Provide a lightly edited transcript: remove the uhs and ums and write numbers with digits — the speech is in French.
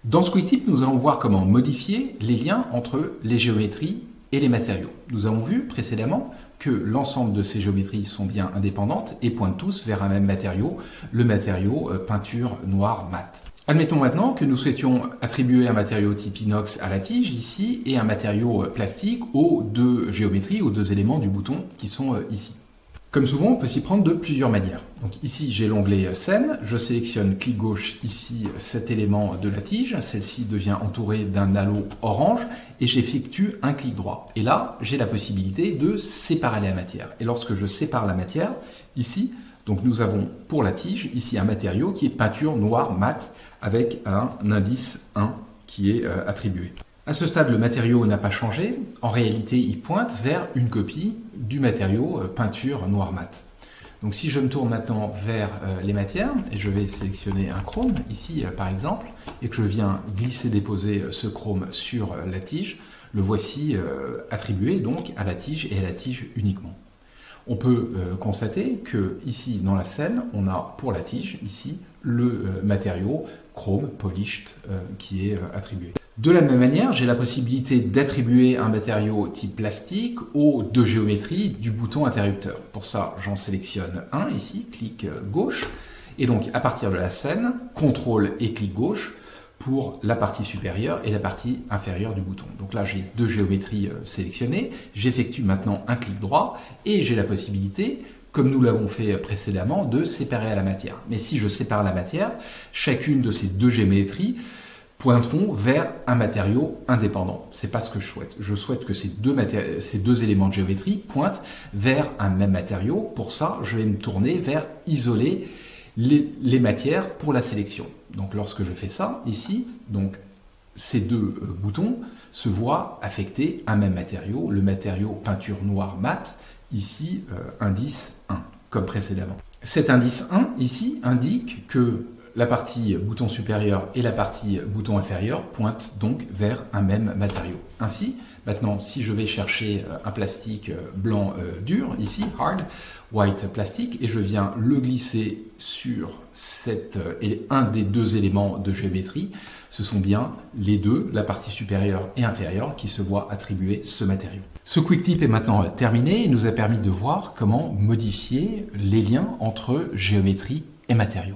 Dans ce quick tip, nous allons voir comment modifier les liens entre les géométries et les matériaux. Nous avons vu précédemment que l'ensemble de ces géométries sont bien indépendantes et pointent tous vers un même matériau, le matériau peinture noire mat. Admettons maintenant que nous souhaitions attribuer un matériau type inox à la tige ici et un matériau plastique aux deux géométries, aux deux éléments du bouton qui sont ici. Comme souvent, on peut s'y prendre de plusieurs manières. Donc ici, j'ai l'onglet scène, je sélectionne clic gauche ici cet élément de la tige, celle-ci devient entourée d'un halo orange et j'effectue un clic droit. Et là, j'ai la possibilité de séparer la matière. Et lorsque je sépare la matière, ici, donc nous avons pour la tige ici un matériau qui est peinture noire mat avec un indice 1 qui est attribué. À ce stade, le matériau n'a pas changé. En réalité, il pointe vers une copie du matériau peinture noire mat. Donc si je me tourne maintenant vers les matières, et je vais sélectionner un chrome, ici par exemple, et que je viens glisser-déposer ce chrome sur la tige, le voici attribué donc à la tige et à la tige uniquement. On peut constater que ici dans la scène, on a pour la tige ici le matériau chrome polished qui est attribué. De la même manière, j'ai la possibilité d'attribuer un matériau type plastique aux deux géométries du bouton interrupteur. Pour ça, j'en sélectionne un ici, clic gauche, et donc à partir de la scène, CTRL et clic gauche pour la partie supérieure et la partie inférieure du bouton. Donc là, j'ai deux géométries sélectionnées, j'effectue maintenant un clic droit et j'ai la possibilité, comme nous l'avons fait précédemment, de séparer la matière. Mais si je sépare la matière, chacune de ces deux géométries pointeront vers un matériau indépendant. C'est pas ce que je souhaite. Je souhaite que ces deux éléments de géométrie pointent vers un même matériau. Pour ça, je vais me tourner vers isoler les matières pour la sélection. Donc lorsque je fais ça, ici, donc ces deux boutons se voient affecter un même matériau, le matériau peinture noire mat, ici indice 1, comme précédemment. Cet indice 1, ici, indique que la partie bouton supérieur et la partie bouton inférieur pointent donc vers un même matériau. Ainsi, maintenant, si je vais chercher un plastique blanc dur, ici, hard, white plastique, et je viens le glisser sur un des deux éléments de géométrie, ce sont bien les deux, la partie supérieure et inférieure, qui se voient attribuer ce matériau. Ce quick tip est maintenant terminé et nous a permis de voir comment modifier les liens entre géométrie et matériaux.